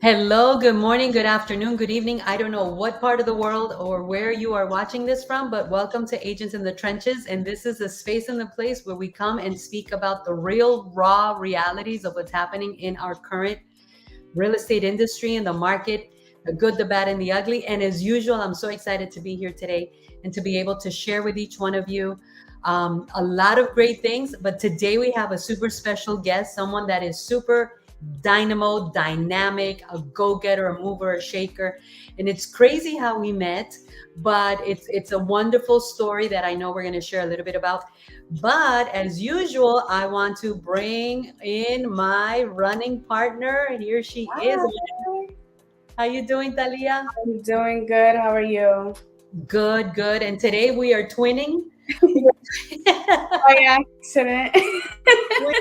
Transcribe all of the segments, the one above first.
Hello, good morning, good afternoon, good evening. I don't know what part of the world or where you are watching this from, but welcome to Agents in the Trenches. And this is a space and the place where we come and speak about the real, raw realities of what's happening in our current real estate industry and the market, the good, the bad, and the ugly. And as usual, I'm so excited to be here today and to be able to share with each one of you a lot of great things. But today we have a super special guest, someone that is super dynamo, dynamic, a go-getter, a mover, a shaker. And it's crazy how we met, but it's a wonderful story that I know we're going to share a little bit about. But as usual, I want to bring in my running partner. Here she is. Hi, How you doing, Talia? I'm doing good. How are you? Good, good. And today we are twinning. By accident. We are twinning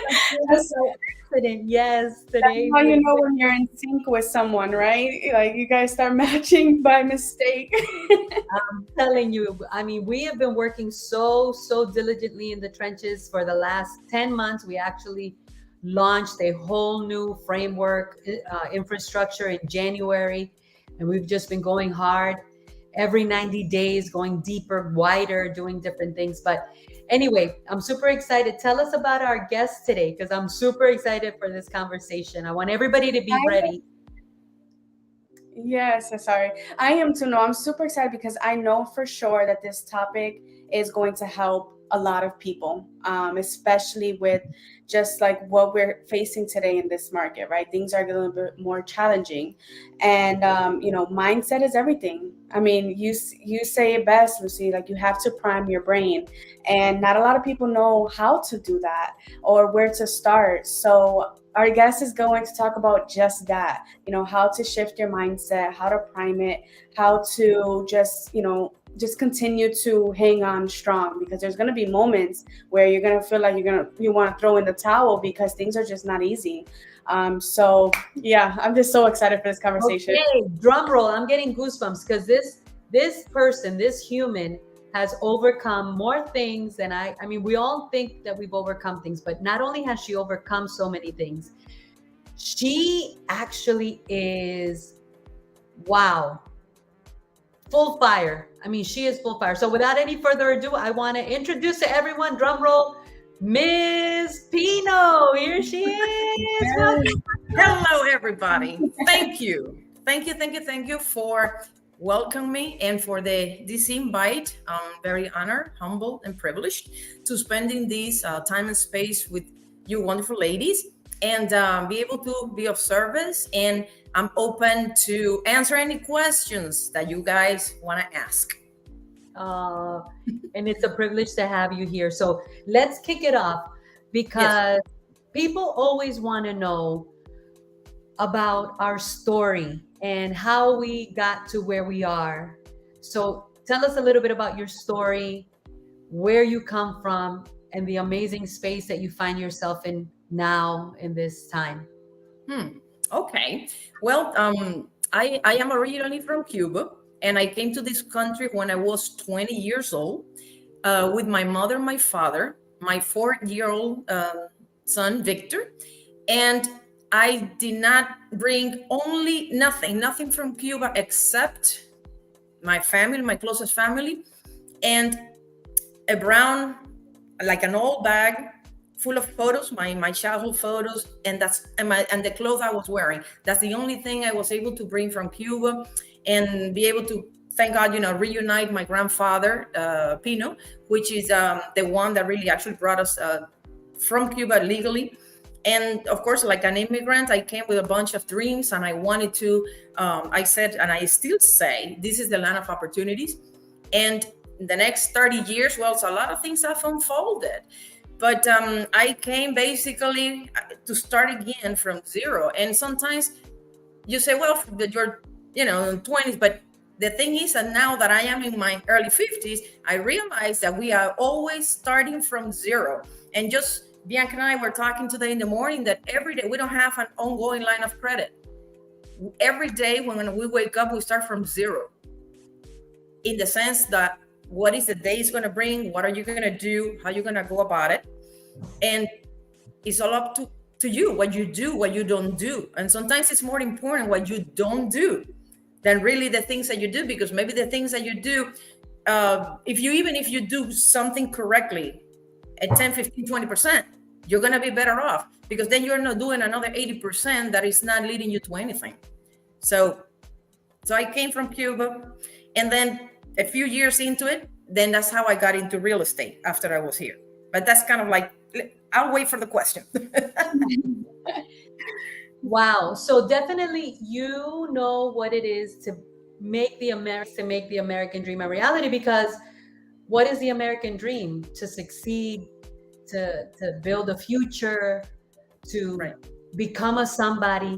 That's, by accident. Yes, that's today how we you are know when you're in sync with someone, right? Like you guys start matching by mistake. telling you. I mean, we have been working so diligently in the trenches for the last 10 months. We actually launched a whole new framework infrastructure in January, and we've just been going hard every 90 days, going deeper, wider, doing different things. But anyway, I'm super excited. Tell us about our guest today because I'm super excited for this conversation. I want everybody to be I ready. Yes, sorry. I am too. No, I'm super excited because I know for sure that this topic is going to help a lot of people, especially with just like what we're facing today in this market, right? Things are a little bit more challenging, and mindset is everything. I mean, you say it best, Lucy. Like you have to prime your brain, and not a lot of people know how to do that or where to start. So our guest is going to talk about just that, how to shift your mindset, how to prime it, how to just continue to hang on strong, because there's going to be moments where you're going to feel like you want to throw in the towel because things are just not easy. So yeah, I'm just so excited for this conversation. Okay, drum roll. I'm getting goosebumps because this person, this human has overcome more things than I mean, we all think that we've overcome things, but not only has she overcome so many things, she actually is wow, full fire. I mean, she is full fire. So without any further ado, I want to introduce to everyone, drum roll, Miss Pino. Here she is. Yes. Welcome. Hello, everybody. Thank you. Thank you for welcoming me and for this invite. I'm very honored, humbled, and privileged to spending this time and space with you wonderful ladies and be able to be of service. And I'm open to answer any questions that you guys want to ask. Uh, and it's a privilege to have you here. So let's kick it off Yes. because people always want to know about our story and how we got to where we are. So tell us a little bit about your story, where you come from, and the amazing space that you find yourself in now in this time. Hmm. Okay. Well, I am originally from Cuba, and I came to this country when I was 20 years old with my mother, my father, my 4-year-old son, Victor. And I did not bring only nothing from Cuba except my family, my closest family, and a brown, like an old bag full of photos, my childhood photos, and and the clothes I was wearing. That's the only thing I was able to bring from Cuba, and be able to, thank God, reunite my grandfather, Pino, which is the one that really actually brought us from Cuba legally. And of course, like an immigrant, I came with a bunch of dreams, and I wanted to. I said, and I still say, this is the land of opportunities. And the next 30 years, well, so a lot of things have unfolded. But I came basically to start again from zero. And sometimes you say, well, that you're, in 20s, but the thing is that now that I am in my early 50s, I realize that we are always starting from zero. And just Bianca and I were talking today in the morning that every day we don't have an ongoing line of credit. Every day when we wake up, we start from zero, in the sense that what is the day is going to bring, what are you going to do, how you're going to go about it. And it's all up to you, what you do, what you don't do. And sometimes it's more important what you don't do than really the things that you do, because maybe the things that you do, if you do something correctly at 10, 15, 20%, you're going to be better off, because then you're not doing another 80% that is not leading you to anything. So I came from Cuba, and then a few years into it, then that's how I got into real estate after I was here. But that's kind of like, I'll wait for the question. Wow. So definitely you know what it is to make the American dream a reality, because what is the American dream? To succeed, to build a future, to Right. become a somebody.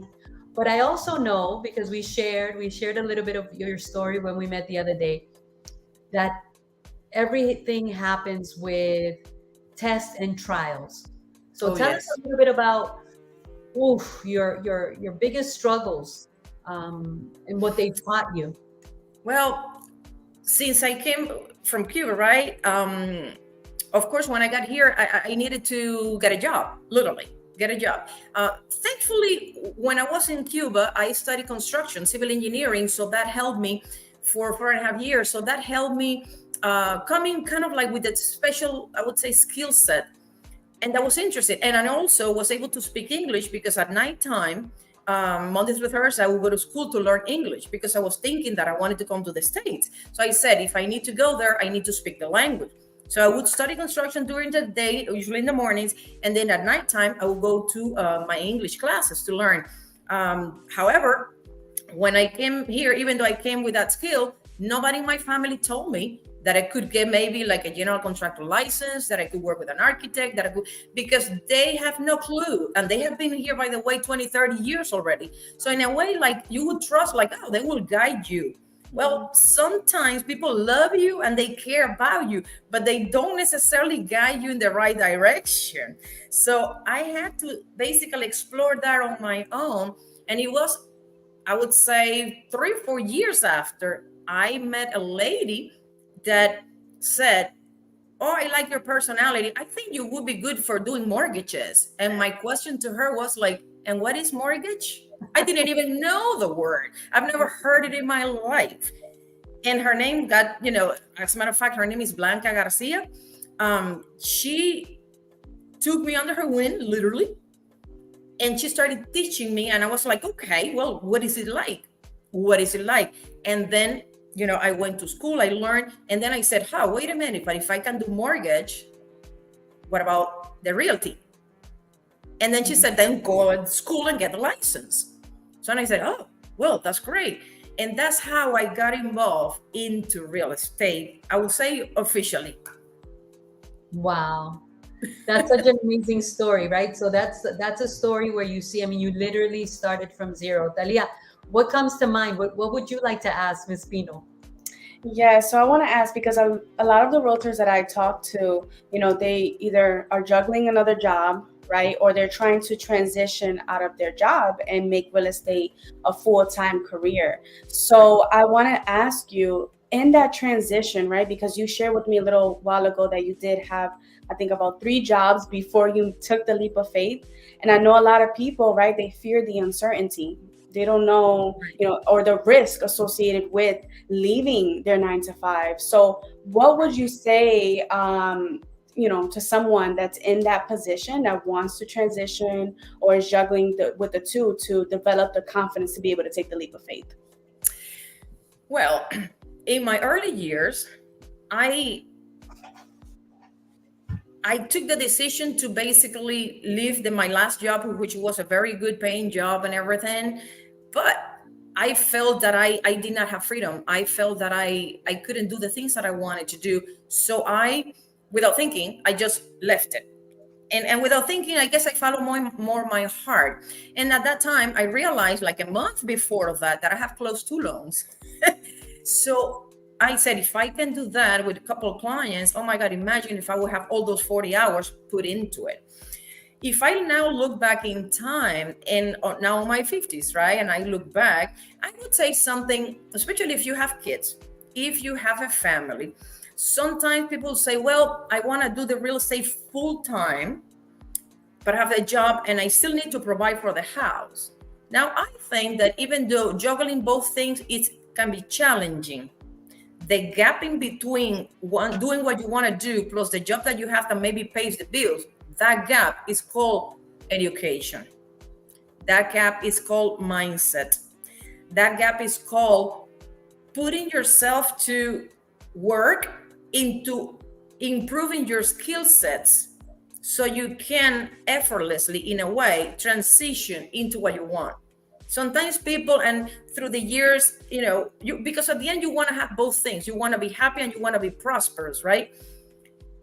But I also know, because we shared a little bit of your story when we met the other day, that everything happens with tests and trials. So Oh, tell us yes. a little bit about your biggest struggles, and what they taught you. Well, since I came from Cuba, right? Of course, when I got here, I needed to get a job, literally get a job. Thankfully, when I was in Cuba, I studied construction, civil engineering. So that helped me for 4.5 years. So that helped me coming kind of like with a special, I would say, skill set. And that was interesting. And I also was able to speak English, because at nighttime, Monday through Thursday, I would go to school to learn English, because I was thinking that I wanted to come to the States. So I said, if I need to go there, I need to speak the language. So I would study construction during the day, usually in the mornings. And then at nighttime, I would go to my English classes to learn. However, when I came here, even though I came with that skill, nobody in my family told me that I could get maybe like a general contractor license, that I could work with an architect, because they have no clue. And they have been here, by the way, 20, 30 years already. So in a way, like, you would trust, like, oh, they will guide you. Well, sometimes people love you and they care about you, but they don't necessarily guide you in the right direction. So I had to basically explore that on my own. And it was, I would say, 3 or 4 years after, I met a lady that said, oh, I like your personality. I think you would be good for doing mortgages. And my question to her was like, and what is mortgage? I didn't even know the word. I've never heard it in my life. And her name got, as a matter of fact, her name is Blanca Garcia. She took me under her wing, literally. And she started teaching me. And I was like, okay, well, what is it like? What is it like? And then, I went to school, I learned. And then I said, wait a minute, but if I can do mortgage, what about the realty? And then she said, then go to school and get the license. So I said, oh, well, that's great. And that's how I got involved into real estate, I would say officially. Wow. That's such an amazing story, right? So that's a story where you see, I mean, you literally started from zero. Talia, what comes to mind? What would you like to ask Ms. Pino? Yeah, so I want to ask, because a lot of the realtors that I talk to, they either are juggling another job, right? Or they're trying to transition out of their job and make real estate a full-time career. So I want to ask you, in that transition, right? Because you shared with me a little while ago that you did have, I think, about 3 jobs before you took the leap of faith. And I know a lot of people, right? They fear the uncertainty. They don't know, or the risk associated with leaving their 9 to 5. So what would you say, to someone that's in that position that wants to transition or is juggling with the two, to develop the confidence to be able to take the leap of faith? Well, in my early years, I took the decision to basically leave my last job, which was a very good paying job and everything. But I felt that I did not have freedom. I felt that I couldn't do the things that I wanted to do. So without thinking, I just left it. And without thinking, I guess I followed more my heart. And at that time, I realized, like a month before that I have closed 2 loans. So I said, if I can do that with a couple of clients, oh my God, imagine if I would have all those 40 hours put into it. If I now look back in time, and now in my 50s, right? And I look back, I would say something, especially if you have kids, if you have a family, sometimes people say, well, I want to do the real estate full time. but I have a job and I still need to provide for the house. Now, I think that even though juggling both things can be challenging, the gap in between doing what you want to do plus the job that you have that maybe pays the bills, that gap is called education. That gap is called mindset. That gap is called putting yourself to work into improving your skill sets so you can effortlessly, in a way, transition into what you want. Sometimes people, and through the years, because at the end you want to have both things. You want to be happy and you want to be prosperous, right?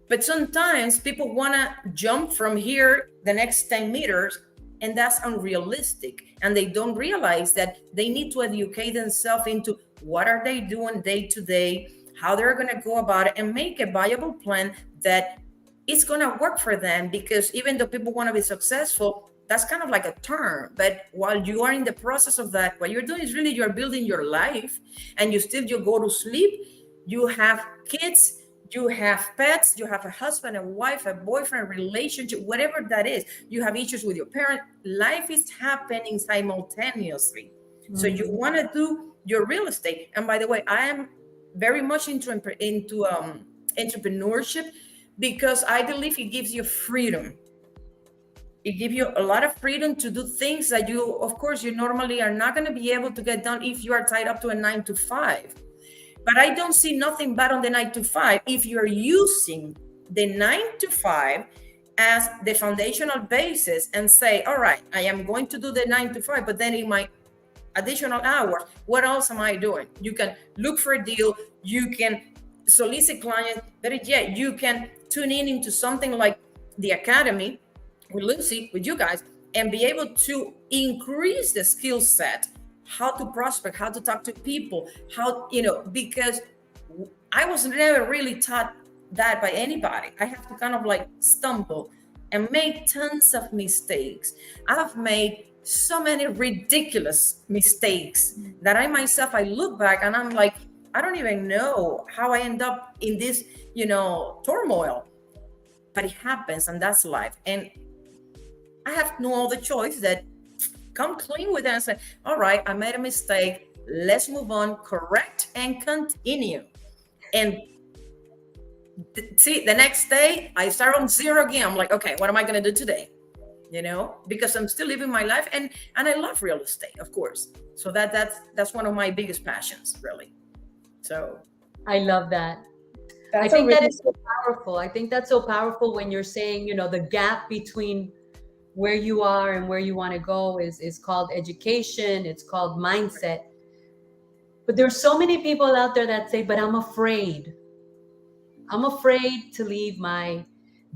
But sometimes people want to jump from here the next 10 meters, and that's unrealistic. And they don't realize that they need to educate themselves into what are they doing day to day, how they're going to go about it, and make a viable plan that is going to work for them. Because even though people want to be successful, that's kind of like a term. But while you are in the process of that, what you're doing is really you're building your life, and you go to sleep, you have kids, you have pets, you have a husband, a wife, a boyfriend, relationship, whatever that is. You have issues with your parent. Life is happening simultaneously. Mm-hmm. So you want to do your real estate. And by the way, I am very much into entrepreneurship because I believe it gives you freedom. It gives you a lot of freedom to do things that you, of course, you normally are not going to be able to get done if you are tied up to a 9-to-5. But I don't see nothing bad on the 9-to-5 if you're using the 9-to-5 as the foundational basis and say, all right, I am going to do the 9-to-5, but then in my additional hours, what else am I doing? You can look for a deal, you can solicit clients, better yet, you can tune in into something like the Academy with Lucy, with you guys, and be able to increase the skill set, how to prospect, how to talk to people, because I was never really taught that by anybody. I have to kind of like stumble and make tons of mistakes. I've made so many ridiculous mistakes that I look back and I'm like, I don't even know how I end up in this, turmoil. But it happens, and that's life. And I have no other choice that come clean with it and say, all right, I made a mistake. Let's move on, correct, and continue. And see, the next day I start on zero again. I'm like, okay, what am I going to do today? Because I'm still living my life, and I love real estate, of course. So that's one of my biggest passions, really. So I love that. I think that is so powerful. I think that's so powerful when you're saying, the gap between where you are and where you want to go is called education. It's called mindset. But there's so many people out there that say, but I'm afraid. I'm afraid to leave my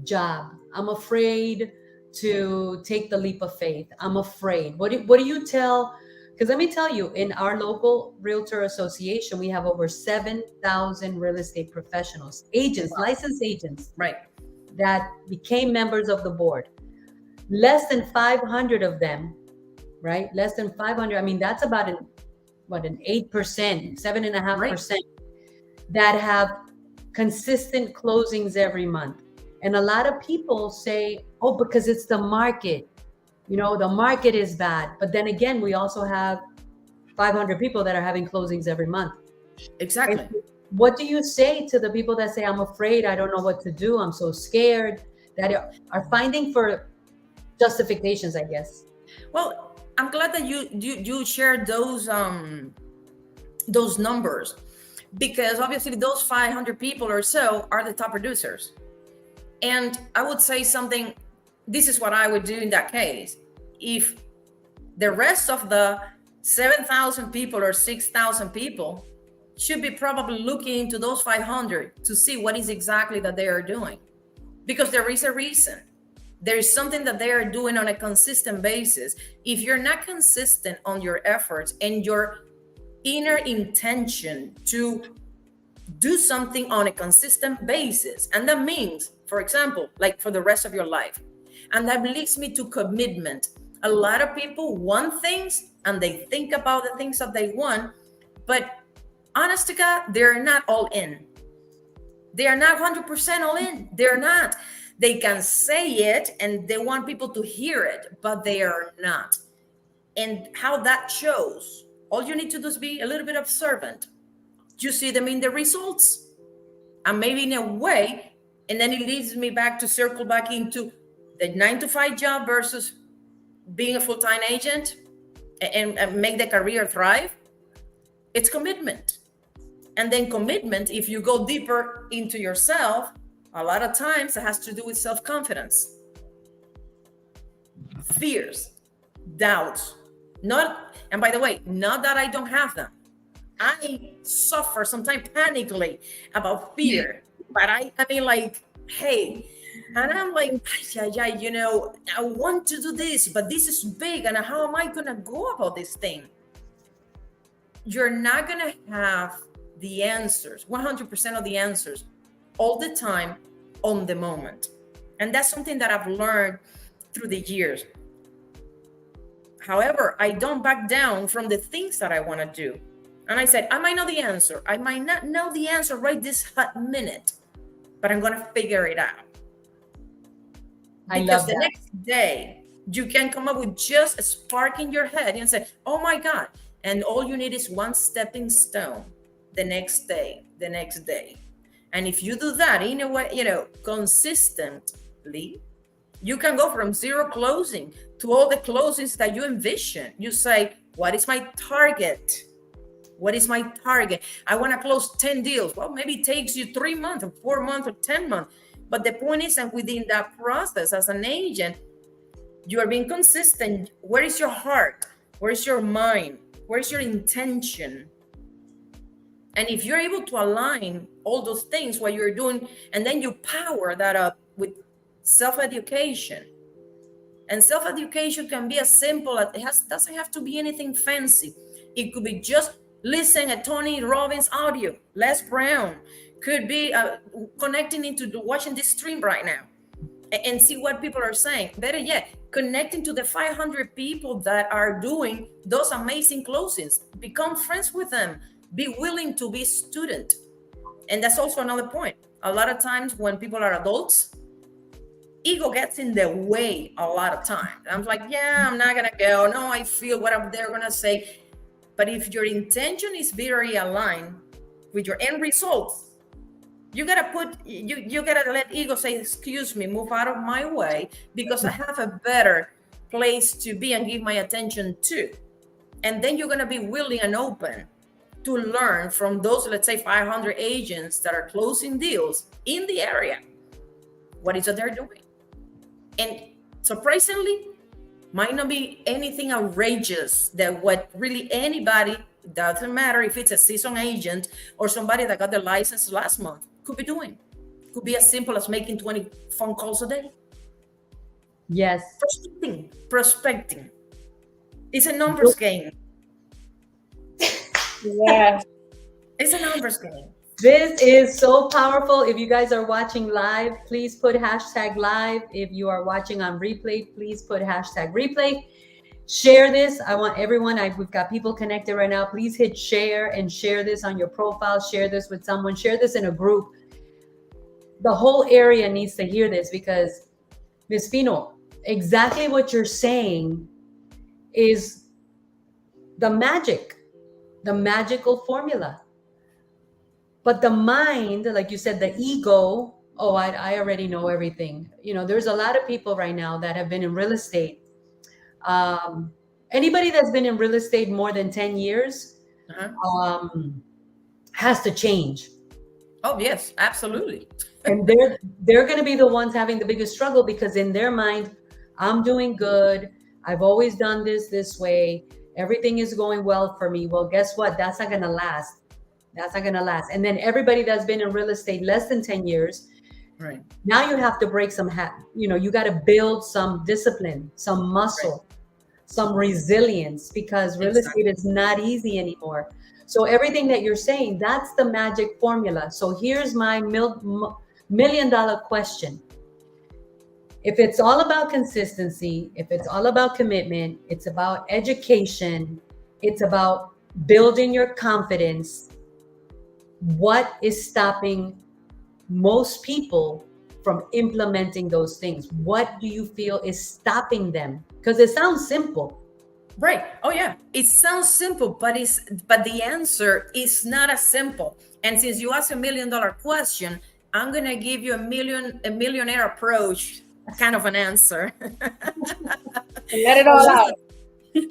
job. I'm afraid to take the leap of faith. I'm afraid. What do you tell? Because let me tell you, in our local realtor association, we have over 7,000 real estate professionals, agents, licensed agents, right, that became members of the board. Less than 500 of them, right? Less than 500. I mean, that's about an 8%, 7.5% that have consistent closings every month. And a lot of people say, oh, because it's the market. The market is bad. But then again, we also have 500 people that are having closings every month. Exactly. And what do you say to the people that say, I'm afraid, I don't know what to do, I'm so scared, that are finding for justifications, I guess? Well, I'm glad that you shared those numbers, because obviously those 500 people or so are the top producers. And I would say something. This is what I would do in that case. If the rest of the 7,000 people or 6,000 people should be probably looking into those 500 to see what is exactly that they are doing, because there is a reason. There is something that they are doing on a consistent basis. If you're not consistent on your efforts and your inner intention to do something on a consistent basis, and that means, for example, like for the rest of your life, and that leads me to commitment. A lot of people want things and they think about the things that they want, but honest to God, they're not all in. They are not 100% all in. They're not. They can say it and they want people to hear it, but they are not. And how that shows, all you need to do is be a little bit observant. You see them in the results, and maybe in a way, and then it leads me back to circle back into the 9 to 5 job versus being a full-time agent and make the career thrive. It's commitment. And then commitment, if you go deeper into yourself, a lot of times it has to do with self-confidence, fears, doubts. Not, and by the way, not that I don't have them. I suffer sometimes panically about fear, but I mean, like, hey, and I'm like, yeah, I want to do this, but this is big, and how am I gonna go about this thing? You're not gonna have the answers, 100% of the answers, all the time, on the moment. And that's something that I've learned through the years. However, I don't back down from the things that I want to do. And I said, I might know the answer. I might not know the answer right this hot minute, but I'm going to figure it out. Because the next day, you can come up with just a spark in your head and say, oh my God. And all you need is one stepping stone the next day, the next day. And if you do that in a way, consistently, you can go from zero closing to all the closings that you envision. You say, what is my target? What is my target? I want to close 10 deals. Well, maybe it takes you 3 months or 4 months or 10 months. But the point is that within that process as an agent, you are being consistent. Where is your heart? Where is your mind? Where is your intention? And if you're able to align all those things while you're doing, and then you power that up with self-education. And self-education can be as simple as doesn't have to be anything fancy. It could be just listen at Tony Robbins audio, Les Brown, could be connecting into watching this stream right now and see what people are saying. Better yet, connecting to the 500 people that are doing those amazing closings. Become friends with them. Be willing to be a student. And that's also another point. A lot of times when people are adults, ego gets in the way a lot of times. I'm like, yeah, I'm not going to go. No, I feel what they're going to say. But if your intention is very aligned with your end results, you got to let ego say, excuse me, move out of my way, because I have a better place to be and give my attention to. And then you're going to be willing and open to learn from those, let's say 500 agents that are closing deals in the area. What is it they're doing? And surprisingly, might not be anything outrageous that what really anybody, doesn't matter if it's a seasoned agent or somebody that got their license last month, could be doing. Could be as simple as making 20 phone calls a day. Yes. Prospecting. It's a numbers game. Yeah. It's a numbers game. This is so powerful. If you guys are watching live, please put #live. If you are watching on replay, please put #replay. Share this. I want everyone, we've got people connected right now. Please hit share and share this on your profile. Share this with someone. Share this in a group. The whole area needs to hear this, because Ms. Pino, exactly what you're saying is the magical formula. But the mind, like you said, the ego, I already know everything. There's a lot of people right now that have been in real estate. Anybody that's been in real estate more than 10 years has to change. Oh, yes, absolutely. And they're going to be the ones having the biggest struggle, because in their mind, I'm doing good. I've always done this way. Everything is going well for me. Well, guess what? That's not going to last. That's not going to last. And then everybody that's been in real estate less than 10 years, right? Now you have to break some you got to build some discipline, some muscle, some resilience, because real estate is not easy anymore. So everything that you're saying, that's the magic formula. So here's my $1 million question. If it's all about consistency, if it's all about commitment, it's about education, it's about building your confidence, what is stopping most people from implementing those things? What do you feel is stopping them? Because it sounds simple. Right. Oh yeah. It sounds simple, but the answer is not as simple. And since you asked $1 million question, I'm gonna give you a millionaire approach kind of an answer. Let it all out.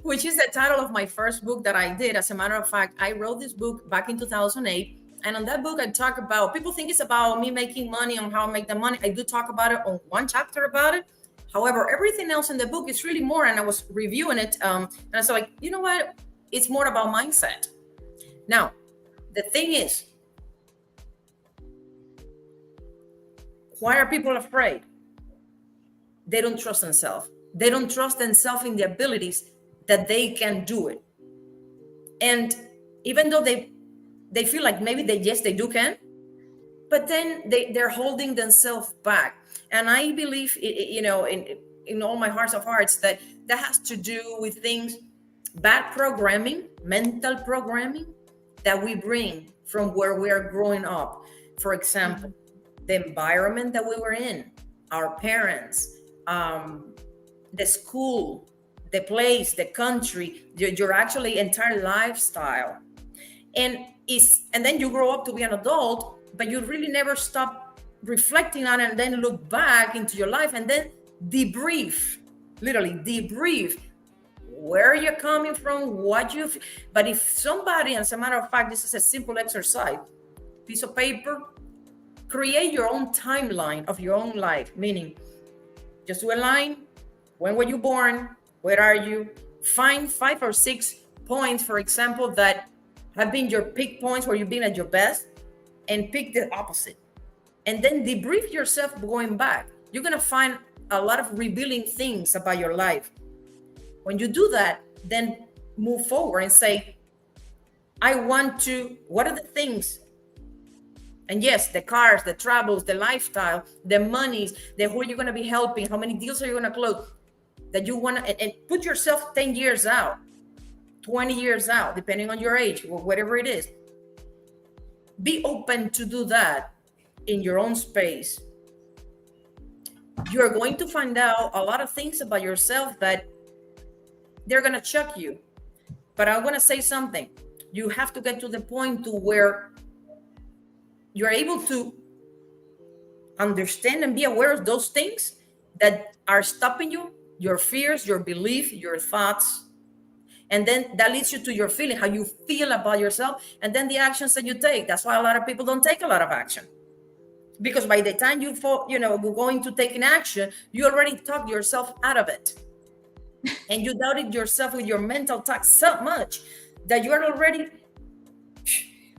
Which is the title of my first book that I did. As a matter of fact, I wrote this book back in 2008. And on that book, I talk about, people think it's about me making money and how I make the money. I do talk about it on one chapter about it. However, everything else in the book is really more. And I was reviewing it. And I was like, you know what? It's more about mindset. Now, the thing is, why are people afraid? They don't trust themselves. They don't trust themselves in the abilities that they can do it. And even though they feel like maybe they do can, but then they're holding themselves back. And I believe, in all my hearts of hearts, that has to do with things, bad programming, mental programming that we bring from where we are growing up. For example, the environment that we were in, our parents, the school, the place, the country, your actually entire lifestyle. And then you grow up to be an adult, but you really never stop reflecting on it and then look back into your life and then debrief, literally debrief where you're coming from, but if somebody, as a matter of fact, this is a simple exercise, piece of paper, create your own timeline of your own life, meaning just do a line. When were you born? Where are you? Find 5 or 6 points, for example, that have been your peak points where you've been at your best, and pick the opposite. And then debrief yourself going back. You're going to find a lot of revealing things about your life. When you do that, then move forward and say, what are the things? And yes, the cars, the travels, the lifestyle, the monies, who you're going to be helping, how many deals are you going to close, that you want to, and put yourself 10 years out, 20 years out, depending on your age, or whatever it is. Be open to do that in your own space. You're going to find out a lot of things about yourself that they're going to shock you. But I'm going to say something. You have to get to the point to where you're able to understand and be aware of those things that are stopping you, your fears, your belief, your thoughts. And then that leads you to your feeling, how you feel about yourself, and then the actions that you take. That's why a lot of people don't take a lot of action. Because by the time you're going to take an action, you already talked yourself out of it. And you doubted yourself with your mental talk so much that you're already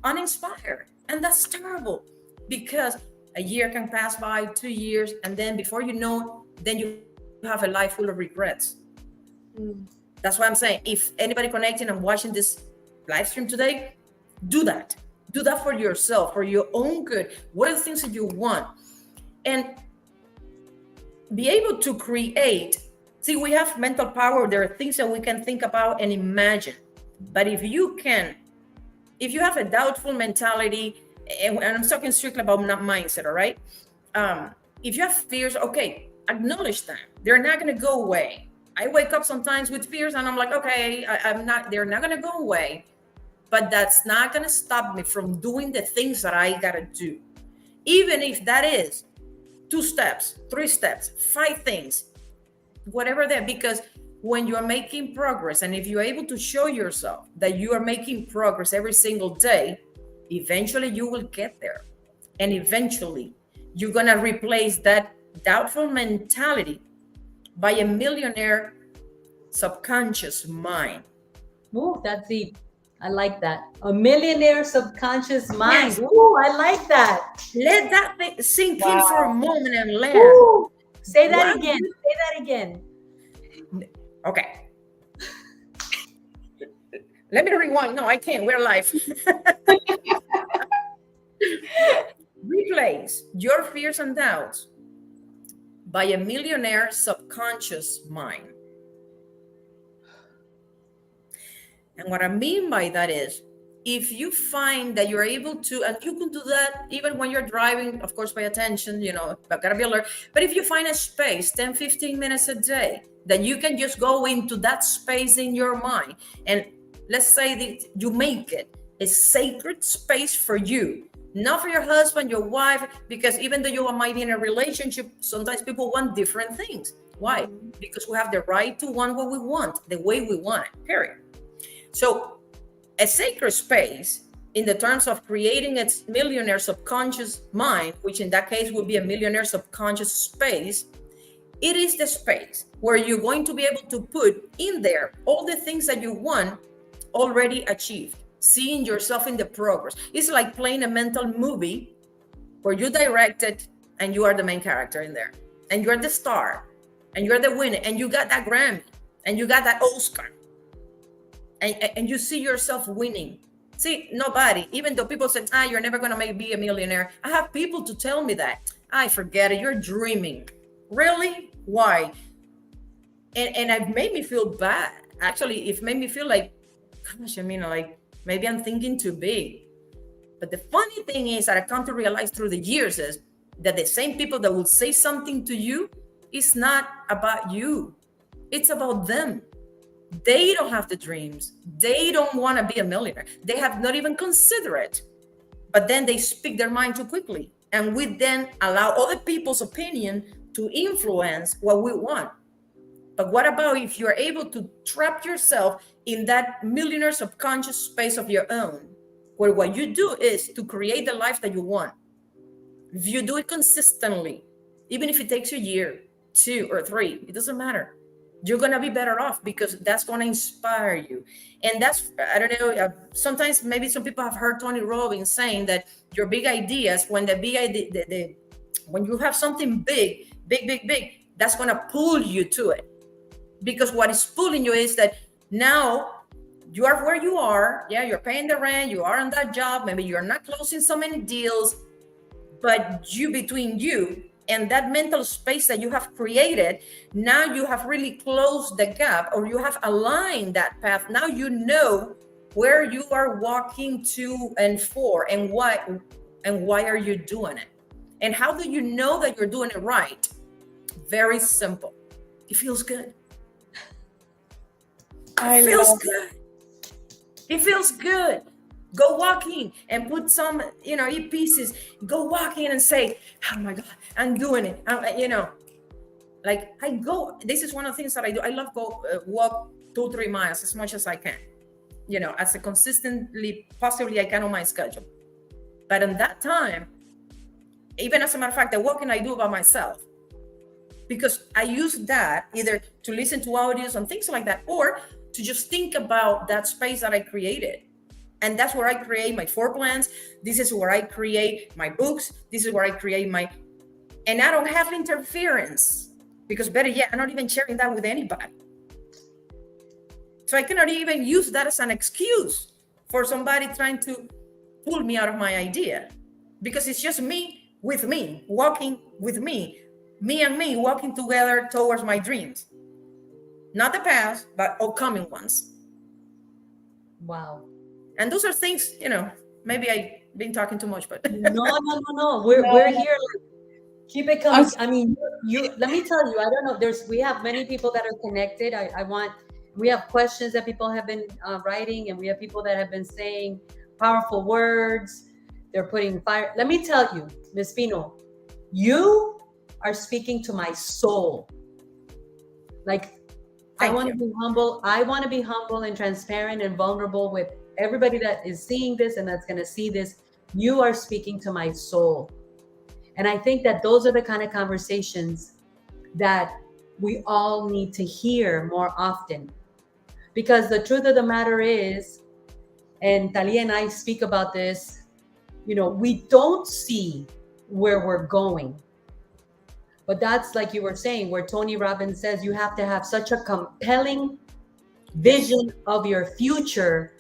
uninspired. And that's terrible, because a year can pass by, 2 years, and then before you know, then you have a life full of regrets. That's why I'm saying, if anybody connecting and watching this live stream today, do that. Do that for yourself, for your own good. What are the things that you want? And be able to create. See, we have mental power. There are things that we can think about and imagine. But if you have a doubtful mentality, and I'm talking strictly about mindset, all right? If you have fears, okay, acknowledge them. They're not going to go away. I wake up sometimes with fears and I'm like, okay, they're not going to go away, but that's not going to stop me from doing the things that I got to do. Even if that is 2 steps, 3 steps, 5 things, whatever that, because when you're making progress, and if you're able to show yourself that you are making progress every single day, eventually you will get there. And eventually you're going to replace that doubtful mentality by a millionaire subconscious mind. Ooh, that's deep. I like that. A millionaire subconscious mind. Yes. Ooh, I like that. Let that thing sink in for a moment and land. Ooh, say that again. Say that again. Okay. Let me rewind. No, I can't. We're live. Replace your fears and doubts by a millionaire subconscious mind. And what I mean by that is, if you find that you're able to, and you can do that even when you're driving, of course, pay attention, but gotta be alert. But if you find a space, 10, 15 minutes a day, that you can just go into that space in your mind, and let's say that you make it a sacred space for you, not for your husband, your wife, because even though you might be in a relationship, sometimes people want different things. Why? Because we have the right to want what we want, the way we want it, period. So a sacred space, in the terms of creating a millionaire subconscious mind, which in that case would be a millionaire subconscious space, it is the space where you're going to be able to put in there all the things that you want already achieved, seeing yourself in the progress. It's like playing a mental movie where you direct it and you are the main character in there, and you're the star, and you're the winner, and you got that Grammy, and you got that Oscar, and you see yourself winning. See, nobody, even though people say, you're never going to be a millionaire. I have people to tell me that. I forget it. You're dreaming. Really? Why? And it made me feel bad. Actually, it made me feel like, gosh, like maybe I'm thinking too big. But the funny thing is that I come to realize through the years is that the same people that will say something to you, it's not about you. It's about them. They don't have the dreams. They don't want to be a millionaire. They have not even considered it. But then they speak their mind too quickly. And we then allow other people's opinion to influence what we want. But what about if you're able to trap yourself in that millionaire subconscious space of your own, where what you do is to create the life that you want? If you do it consistently, even if it takes you a year, 2 or 3, it doesn't matter. You're going to be better off, because that's going to inspire you. And that's, I don't know, sometimes maybe some people have heard Tony Robbins saying that your big ideas, when the big idea, when you have something big, that's going to pull you to it. Because what is pulling you is that now you are where you are. Yeah, you're paying the rent. You are on that job. Maybe you're not closing so many deals, but between you and that mental space that you have created, now you have really closed the gap, or you have aligned that path. Now you know where you are walking to and for, and why are you doing it? And how do you know that you're doing it right? Very simple. It feels good. It feels good. It feels good. Go walking and put some, eat pieces. Go walking and say, oh my God, I'm doing it. Like I go, this is one of the things that I do. I love walk 2-3 miles as much as I can, as consistently, possibly I can on my schedule. But in that time, even as a matter of fact, the walking I do by myself, because I use that either to listen to audios and things like that, or to just think about that space that I created. And that's where I create my 4 plans. This is where I create my books. This is where I create and I don't have interference, because better yet, I'm not even sharing that with anybody. So I cannot even use that as an excuse for somebody trying to pull me out of my idea, because it's just me with me, walking with me and me walking together towards my dreams. Not the past, but upcoming ones. Wow. And those are things, maybe I've been talking too much, but no. We're here. Keep it coming. I mean, let me tell you, I don't know. We have many people that are connected. We have questions that people have been writing, and we have people that have been saying powerful words. They're putting fire. Let me tell you, Ms. Pino, you are speaking to my soul. Like, I want to be humble. I want to be humble and transparent and vulnerable with everybody that is seeing this and that's going to see this. You are speaking to my soul. And I think that those are the kind of conversations that we all need to hear more often. Because the truth of the matter is, and Talia and I speak about this, we don't see where we're going. But that's, like you were saying, where Tony Robbins says you have to have such a compelling vision of your future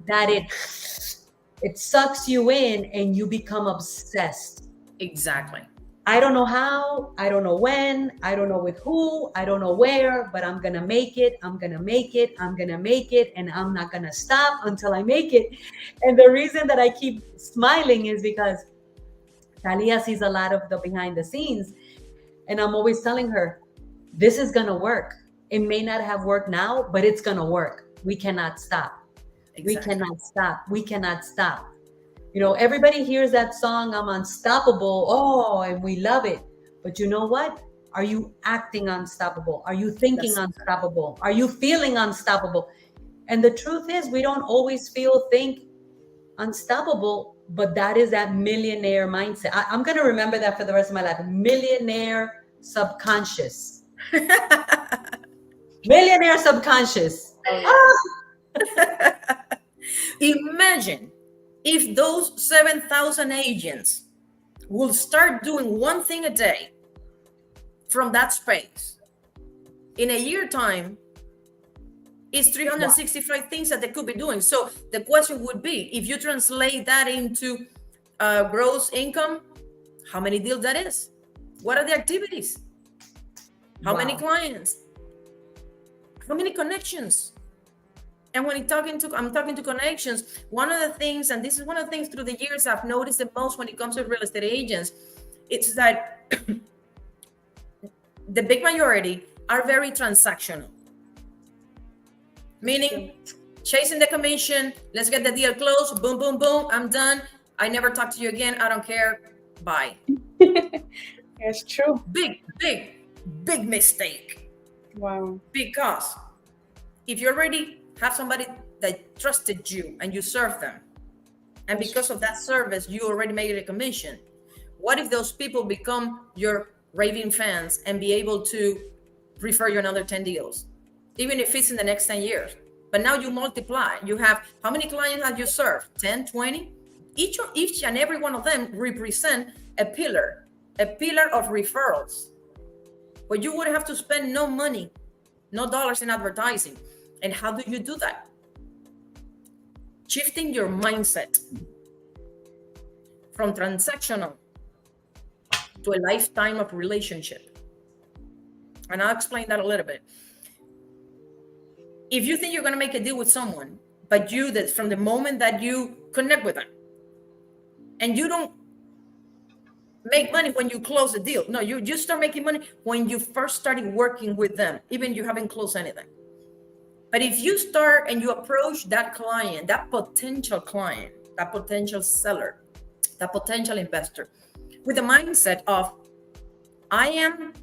that it sucks you in and you become obsessed. Exactly. I don't know how, I don't know when, I don't know with who, I don't know where, but I'm gonna make it, I'm gonna make it, I'm gonna make it, and I'm not gonna stop until I make it. And the reason that I keep smiling is because Talia sees a lot of the behind the scenes, and I'm always telling her, this is gonna work. It may not have worked now, but it's gonna work. We cannot stop. We Exactly. cannot stop. We cannot stop. You know, everybody hears that song, I'm unstoppable. Oh, and we love it. But you know what? Are you acting unstoppable? Are you thinking That's unstoppable? Are you feeling unstoppable? And the truth is, we don't always feel, think unstoppable, but that is that millionaire mindset. I'm going to remember that for the rest of my life. Millionaire subconscious. Millionaire subconscious. Oh, Imagine if those 7,000 agents will start doing one thing a day from that space. In a year time, it's 365 things that they could be doing. So the question would be, if you translate that into gross income, how many deals that is? What are the activities? How many Wow. clients? How many connections? And when I'm talking to connections, one of the things, and this is one of the things through the years I've noticed the most when it comes to real estate agents, it's that the big majority are very transactional. Meaning chasing the commission, let's get the deal closed, boom, boom, boom, I'm done. I never talk to you again. I don't care. Bye. it's true. Big mistake. Wow. Because if you already have somebody that trusted you and you serve them, and because of that service, you already made a commission, what if those people become your raving fans and be able to refer you another 10 deals, even if it's in the next 10 years? But now you multiply. You have, how many clients have you served? 10, 20? Each and every one of them represent a pillar of referrals. But you would have to spend no money, no dollars in advertising. And how do you do that? Shifting your mindset from transactional to a lifetime of relationship. And I'll explain that a little bit. If you think you're going to make a deal with someone, but that from the moment that you connect with them, and you don't make money when you close the deal. No, you start making money when you first started working with them, even you haven't closed anything. But if you start and you approach that client, that potential client, that potential seller, that potential investor, with the mindset of, I am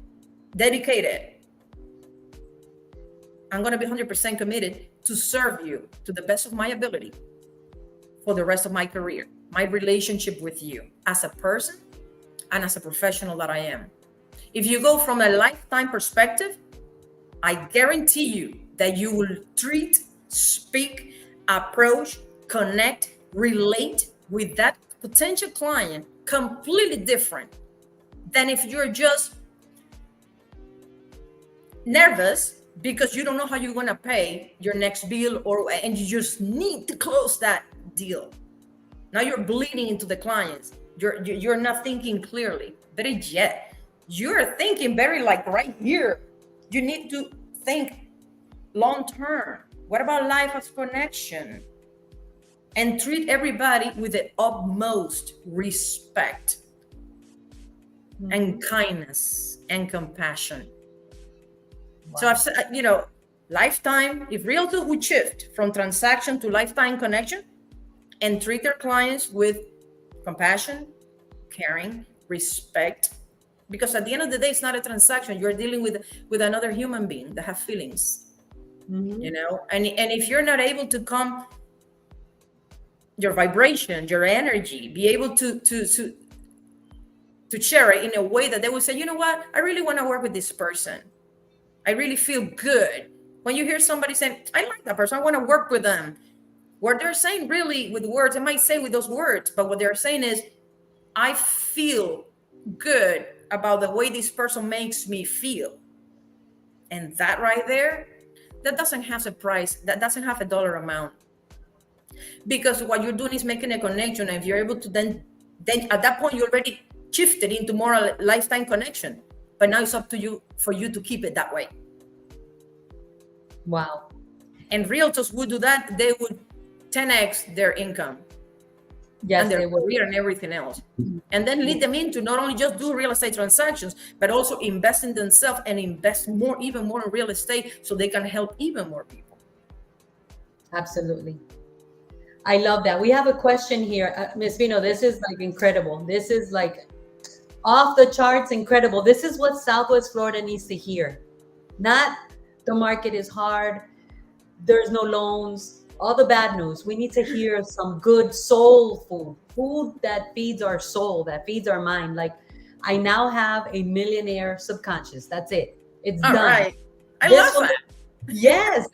dedicated, I'm going to be 100% committed to serve you to the best of my ability for the rest of my career, my relationship with you as a person and as a professional that I am. If you go from a lifetime perspective, I guarantee you that you will treat, speak, approach, connect, relate with that potential client completely different than if you're just nervous because you don't know how you're going to pay your next bill, and you just need to close that deal. Now you're bleeding into the clients. You're not thinking clearly. Better yet, you're thinking very like right here. You need to think long term. What about life as connection? And treat everybody with the utmost respect and kindness and compassion. Wow. So I've said, lifetime, if realtors would shift from transaction to lifetime connection and treat their clients with compassion, caring, respect, because at the end of the day, it's not a transaction. You're dealing with another human being that have feelings, and if you're not able to come, your vibration, your energy, be able to share it in a way that they will say, you know what, I really want to work with this person. I really feel good. When you hear somebody saying, I like that person, I want to work with them. What they're saying really with words, it might say with those words, but what they're saying is, I feel good about the way this person makes me feel. And that right there, that doesn't have a price, that doesn't have a dollar amount. Because what you're doing is making a connection. And if you're able to then at that point, you already shifted into more a lifetime connection. But now it's up to you for you to keep it that way. Wow. And realtors would do that. They would 10x their income. Yes, And their they will. career and everything else. And then lead them into not only just do real estate transactions, but also invest in themselves and invest more, even more in real estate, so they can help even more people. Absolutely. I love that. We have a question here. Ms. Pino, this is like incredible. This is like off the charts incredible. This is what Southwest Florida needs to hear. Not the market is hard, there's no loans, all the bad news. We need to hear some good soul food that feeds our soul, that feeds our mind. Like, I now have a millionaire subconscious. That's it. It's All done. right. I This love that. Yes,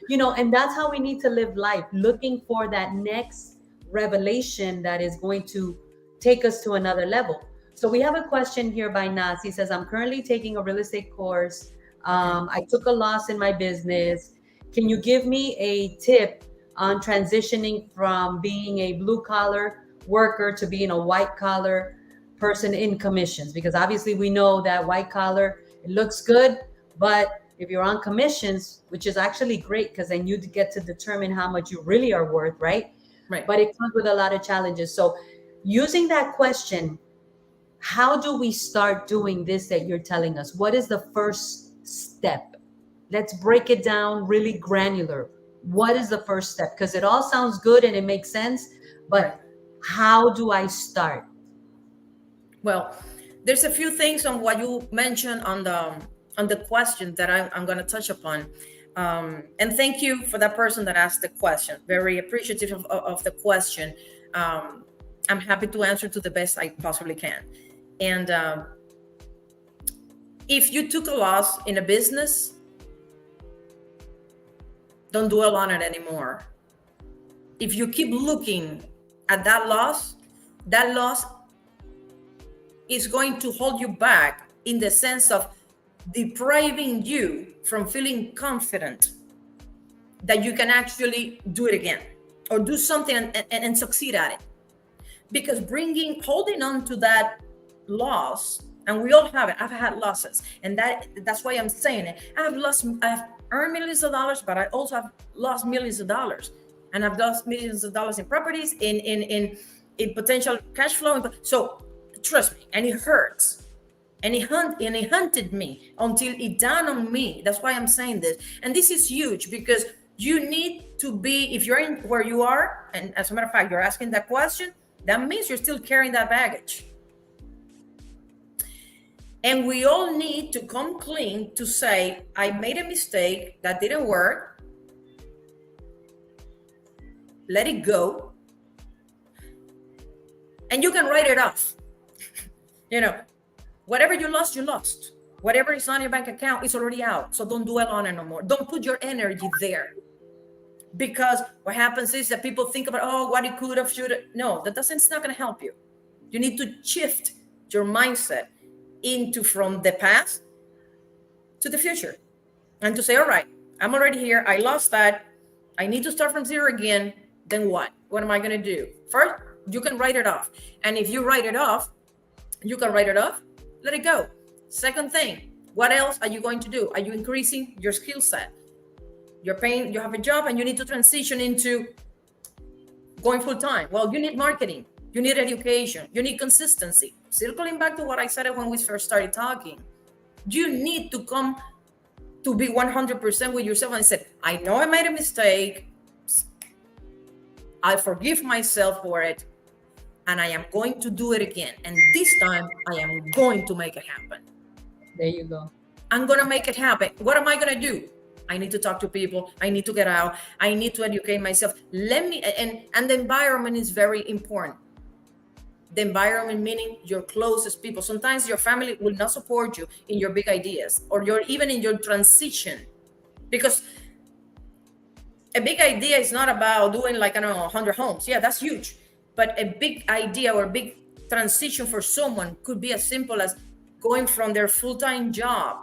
and that's how we need to live life, looking for that next revelation that is going to take us to another level. So we have a question here by Nas. He says, I'm currently taking a real estate course. I took a loss in my business. Can you give me a tip on transitioning from being a blue collar worker to being a white collar person in commissions? Because obviously we know that white collar, it looks good, but if you're on commissions, which is actually great because then you get to determine how much you really are worth, right? Right. But it comes with a lot of challenges. So using that question, how do we start doing this that you're telling us? What is the first step? Let's break it down really granular. What is the first step? Because it all sounds good and it makes sense, but how do I start? Well, there's a few things on what you mentioned on the question that I'm going to touch upon. And thank you for that person that asked the question. Very appreciative of the question. I'm happy to answer to the best I possibly can. And if you took a loss in a business, don't dwell on it anymore. If you keep looking at that loss is going to hold you back in the sense of depriving you from feeling confident that you can actually do it again or do something and succeed at it. Because holding on to that loss, and we all have it. I've had losses, and that's why I'm saying it. I've earned millions of dollars, but I also have lost millions of dollars, and I've lost millions of dollars in properties, in potential cash flow. So trust me, and it hurts, and it hunted me until it dawned on me. That's why I'm saying this, and this is huge because you need to be, if you're in where you are, and as a matter of fact, you're asking that question, that means you're still carrying that baggage. And we all need to come clean to say, I made a mistake, that didn't work. Let it go. And you can write it off. Whatever you lost, you lost. Whatever is on your bank account is already out. So don't dwell on it no more. Don't put your energy there. Because what happens is that people think about, what it could have, should have. No, it's not going to help you. You need to shift your mindset into from the past to the future and to say, all right, I'm already here. I lost that. I need to start from zero again. Then what? What am I going to do? First, you can write it off. And if you write it off, let it go. Second thing, what else are you going to do? Are you increasing your skill set? You have a job and you need to transition into going full time. Well, you need marketing. You need education. You need consistency. Circling back to what I said when we first started talking, you need to come to be 100% with yourself and say, I know I made a mistake. I forgive myself for it. And I am going to do it again. And this time I am going to make it happen. There you go. I'm going to make it happen. What am I going to do? I need to talk to people. I need to get out. I need to educate myself. And the environment is very important. The environment, meaning your closest people. Sometimes your family will not support you in your big ideas or even in your transition. Because a big idea is not about doing 100 homes. Yeah, that's huge. But a big idea or a big transition for someone could be as simple as going from their full-time job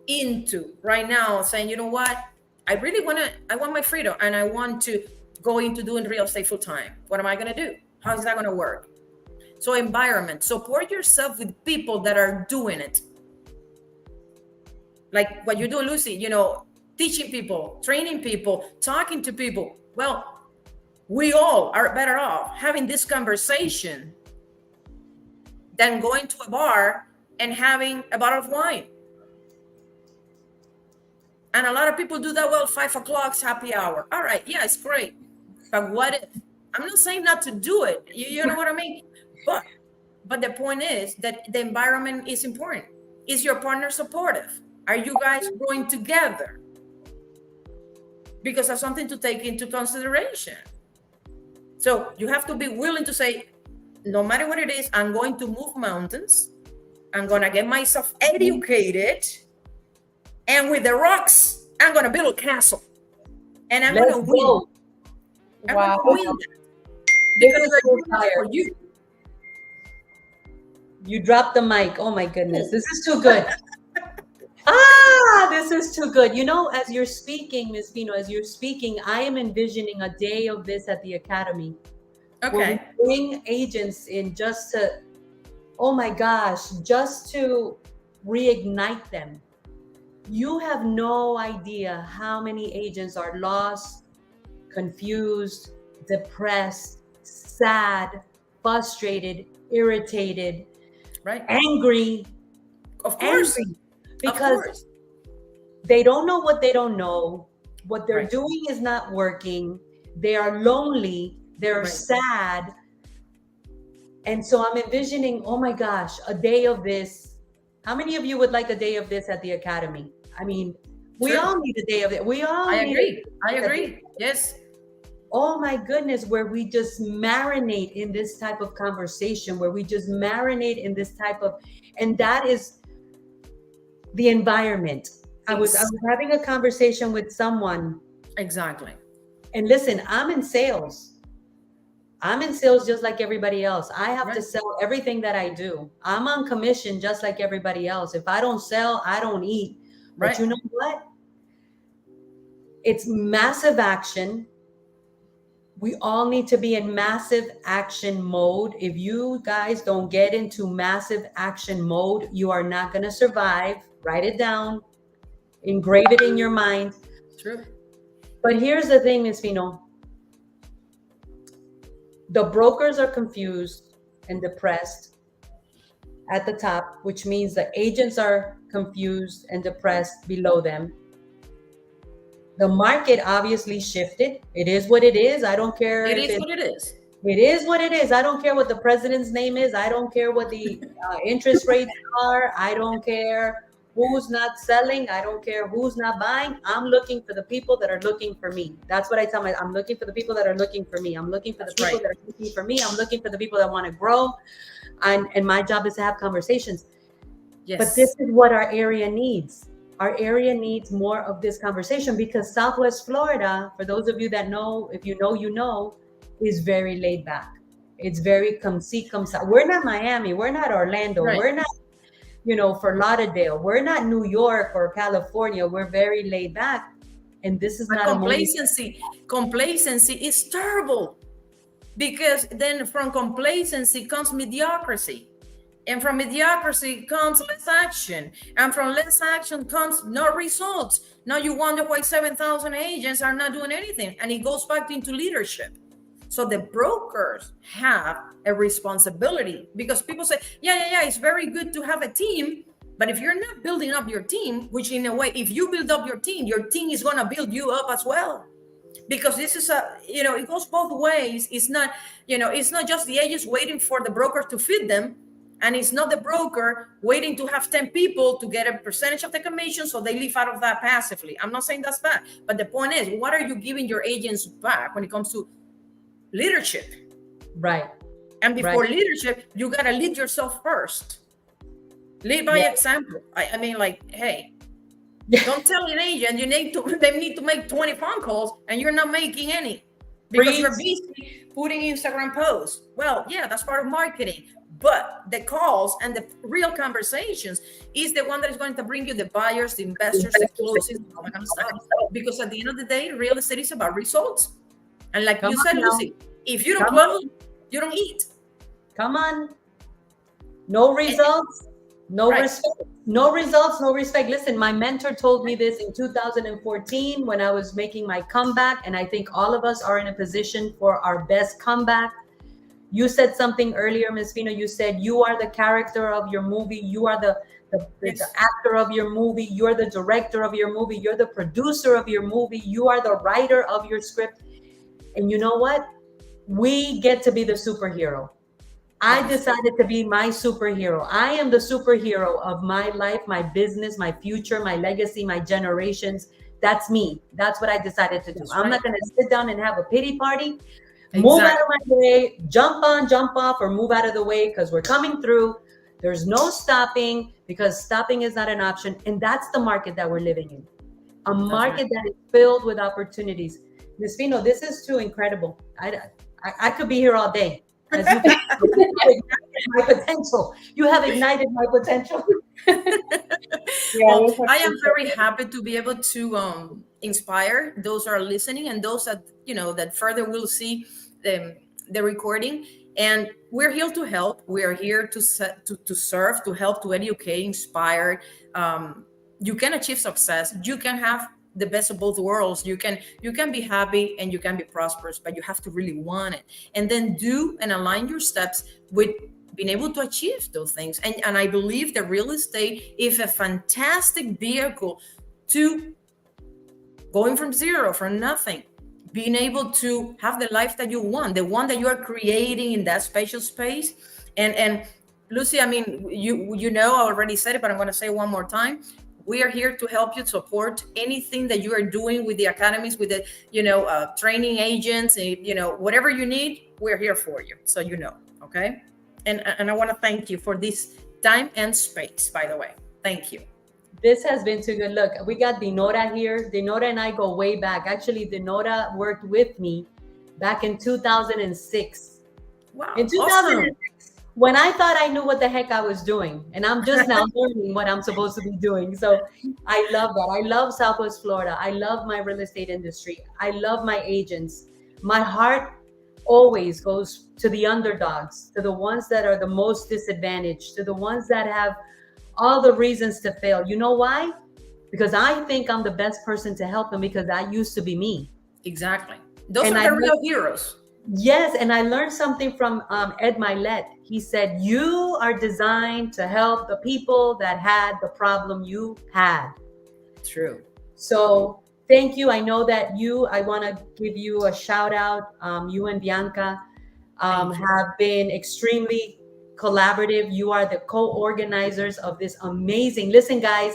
into right now saying, you know what? I want my freedom and I want to go into doing real estate full-time. What am I going to do? How is that going to work? So environment, support yourself with people that are doing it. Like what you do, Lucy, teaching people, training people, talking to people. Well, we all are better off having this conversation than going to a bar and having a bottle of wine. And a lot of people do that. Well, 5 o'clock's happy hour. All right. Yeah, it's great. But what if? I'm not saying not to do it. You know what I mean? But the point is that the environment is important. Is your partner supportive? Are you guys growing together? Because that's something to take into consideration. So you have to be willing to say, no matter what it is, I'm going to move mountains. I'm going to get myself educated. And with the rocks, I'm going to build a castle. And I'm going to win. I'm going to win that. Because we're doing it for you. You dropped the mic. Oh my goodness. This is too good. This is too good. As you're speaking, Ms. Pino, as you're speaking, I am envisioning a day of this at the Academy. Okay. Where we bring agents in just to, oh my gosh, just to reignite them. You have no idea how many agents are lost, confused, depressed, sad, frustrated, irritated, right, angry. Of course. Angry because they don't know what they don't know. What they're doing is not working. They are lonely. They're sad. And so I'm envisioning, oh my gosh, a day of this. How many of you would like a day of this at the Academy? I mean, we all need a day of it. I agree. Yes. Oh my goodness, where we just marinate in this type of conversation, where we just marinate in this type of, and that is the environment. I was having a conversation with someone. Exactly. And listen, I'm in sales. I'm in sales just like everybody else. I have to sell everything that I do. I'm on commission just like everybody else. If I don't sell, I don't eat. But you know what? It's massive action. We all need to be in massive action mode. If you guys don't get into massive action mode, you are not going to survive. Write it down. Engrave it in your mind. True. But here's the thing, Ms. Pino. The brokers are confused and depressed at the top, which means the agents are confused and depressed below them. The market obviously shifted. It is what it is. I don't care. It is what it is. It is what it is. I don't care what the president's name is. I don't care what the interest rates are. I don't care who's not selling. I don't care who's not buying. I'm looking for the people that are looking for me. That's what I tell my, I'm looking for the people that are looking for me. I'm looking for the people that are looking for me. I'm looking for the people that want to grow. And my job is to have conversations. Yes. But this is what our area needs. Our area needs more of this conversation because Southwest Florida, for those of you that know, if you know, you know, is very laid back. It's very come see, come see. We're not Miami. We're not Orlando. We're not, Fort Lauderdale. We're not New York or California. We're very laid back. And this is not complacency. Complacency is terrible because then from complacency comes mediocrity. And from mediocrity comes less action. And from less action comes no results. Now you wonder why 7,000 agents are not doing anything. And it goes back into leadership. So the brokers have a responsibility because people say, yeah, it's very good to have a team. But if you're not building up your team, which in a way, if you build up your team is going to build you up as well. Because this is it goes both ways. It's not, it's not just the agents waiting for the broker to feed them. And it's not the broker waiting to have 10 people to get a percentage of the commission so they live out of that passively. I'm not saying that's bad. But the point is, what are you giving your agents back when it comes to leadership? Right. And before leadership, you got to lead yourself first. Lead by example. I mean, like, hey, don't tell an agent they need to make 20 phone calls and you're not making any because you're busy putting Instagram posts. Well, yeah, that's part of marketing. But the calls and the real conversations is the one that is going to bring you the buyers, the investors, the closings, all that kind of stuff. Because at the end of the day, real estate is about results. And like you said, Lucy, if you don't close, you don't eat. Come on. No results, no Right. respect. No results, no respect. Listen, my mentor told me this in 2014 when I was making my comeback, and I think all of us are in a position for our best comeback. You said something earlier, Ms. Pino. You said you are the character of your movie. You are the Yes. actor of your movie. You're the director of your movie. You're the producer of your movie. You are the writer of your script. And you know what? We get to be the superhero. I Yes. decided to be my superhero. I am the superhero of my life, my business, my future, my legacy, my generations. That's me. That's what I decided to do. That's I'm right. not going to sit down and have a pity party. Move out of Exactly. my way, jump on, jump off, or move out of the way because we're coming through. There's no stopping because stopping is not an option. And that's the market that we're living in, a That's right. market that is filled with opportunities. Ms. Pino, this is too incredible. I could be here all day. As you can, you have ignited my potential. You have ignited my potential. Yeah, Well, we I am appreciate very happy to be able to inspire those who are listening and those that that further will see the recording. And we're here to help. We are here to serve, to help, to educate, inspire. You can achieve success. You can have the best of both worlds. You can be happy and you can be prosperous, but you have to really want it, and then do and align your steps with being able to achieve those things. And I believe that real estate is a fantastic vehicle to going from zero, from nothing, being able to have the life that you want, the one that you are creating in that spatial space. And Lucy, I mean, I already said it, but I'm going to say it one more time. We are here to help you support anything that you are doing with the academies, with the training agents, whatever you need. We're here for you, so okay. And I want to thank you for this time and space, by the way. Thank you. This has been too good. Look, we got Dinora here. Dinora and I go way back. Actually, Dinora worked with me back in 2006. Wow, In awesome. 2006, when I thought I knew what the heck I was doing, and I'm just now learning what I'm supposed to be doing. So I love that. I love Southwest Florida. I love my real estate industry. I love my agents. My heart always goes to the underdogs, to the ones that are the most disadvantaged, to the ones that have all the reasons to fail. You know why? Because I think I'm the best person to help them because I used to be me. Exactly. Those And are I the real heroes. Yes, and I learned something from Ed Milet. He said, "You are designed to help the people that had the problem you had." True. So thank you. I know that I want to give you a shout out. You and Bianca Thank you. have been extremely collaborative. You are the co-organizers of this amazing. Listen, guys,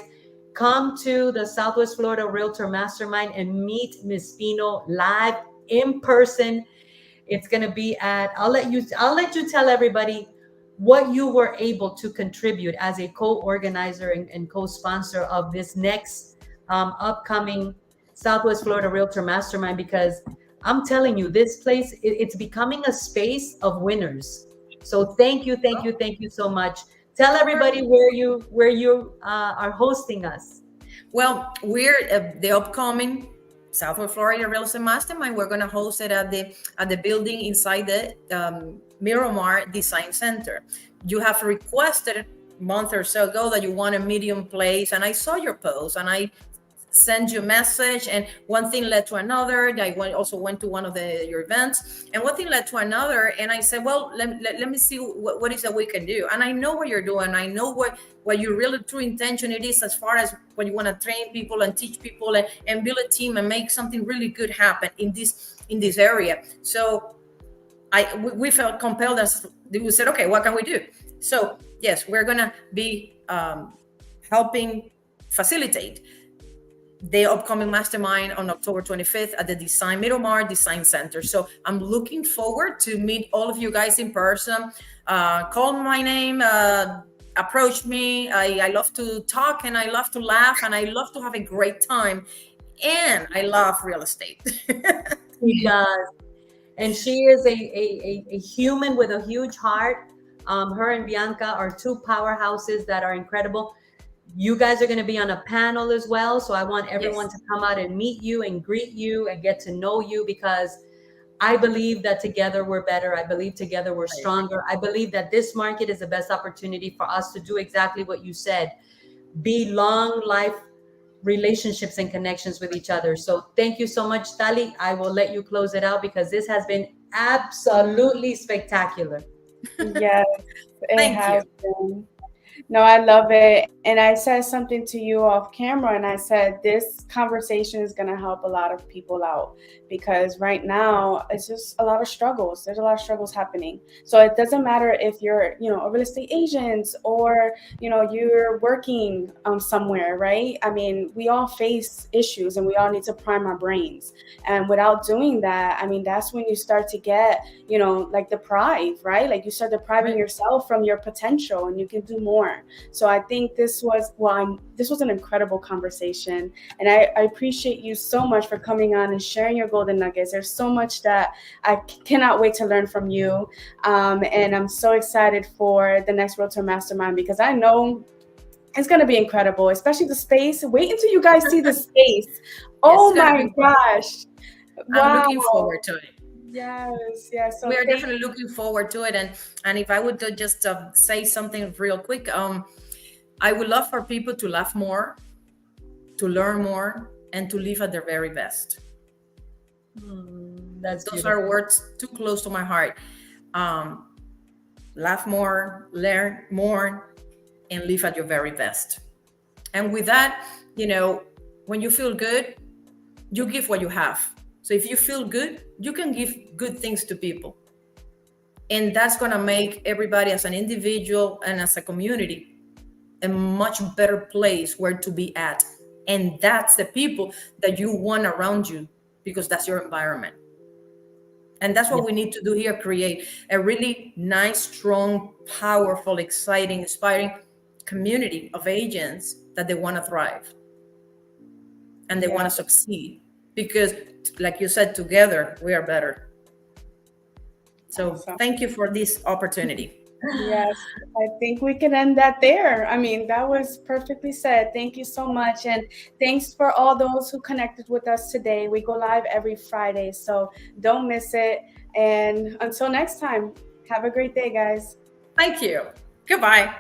come to the Southwest Florida Realtor Mastermind and meet Miss Pino live in person. It's going to be at, I'll let you tell everybody what you were able to contribute as a co-organizer and co-sponsor of this next upcoming Southwest Florida Realtor Mastermind, because I'm telling you, this place, it's becoming a space of winners. So thank you, thank you, thank you so much. Tell everybody where you are hosting us. Well, we're the upcoming Southwest Florida Real Estate Mastermind. We're going to host it at the building inside the Miramar Design Center. You have requested a month or so ago that you want a medium place, and I saw your post, and I send you a message, and one thing led to another. Also went to one of your events, and one thing led to another, and I said, well, let me see what is that we can do. And I know what you're doing. I know what your really true intention it is, as far as when you want to train people and teach people and build a team and make something really good happen in this area. So we felt compelled, as we said, okay, what can we do? So yes, we're gonna be helping facilitate the upcoming mastermind on October 25th at the Miramar Design Center. So I'm looking forward to meet all of you guys in person. Call my name, approach me. I love to talk, and I love to laugh, and I love to have a great time. And I love real estate. She does. And she is a human with a huge heart. Her and Bianca are two powerhouses that are incredible. You guys are going to be on a panel as well. So I want everyone Yes. to come out and meet you and greet you and get to know you, because I believe that together we're better. I believe together we're I agree. stronger. I believe that this market is the best opportunity for us to do exactly what you said, be long life relationships and connections with each other. So thank you so much, Tali. I will let you close it out because this has been absolutely spectacular. Yes, it Thank has you. been. No, I love it. And I said something to you off camera, and I said this conversation is going to help a lot of people out because right now it's just a lot of struggles. There's a lot of struggles happening. So it doesn't matter if you're, a real estate agent or, you're working somewhere, right? I mean, we all face issues and we all need to prime our brains. And without doing that, I mean, that's when you start to get, like deprive, right? Like you start depriving Right. yourself from your potential and you can do more. So I think this was an incredible conversation, and I appreciate you so much for coming on and sharing your golden nuggets. There's so much that I cannot wait to learn from you, and I'm so excited for the next Realtor Mastermind because I know it's going to be incredible, especially the space. Wait until you guys see the space. Yes, it's Oh gonna my be wonderful. gosh! I'm Wow. looking forward to it. Yes, yes. We So are thank definitely looking forward to it. And if I would just say something real quick, I would love for people to laugh more, to learn more, and to live at their very best. That's Those beautiful. are words too close to my heart. Um, Laugh more, learn more, and live at your very best. And with that, when you feel good, you give what you have. So if you feel good, you can give good things to people. And that's going to make everybody as an individual and as a community a much better place where to be at. And that's the people that you want around you because that's your environment. And that's Yeah. what we need to do here, create a really nice, strong, powerful, exciting, inspiring community of agents that they want to thrive and they want yeah. to succeed. Because, like you said, together we are better. So Awesome. thank you for this opportunity. Yes, I think we can end that there. I mean, that was perfectly said. Thank you so much. And thanks for all those who connected with us today. We go live every Friday, so don't miss it. And until next time, have a great day, guys. Thank you. Goodbye.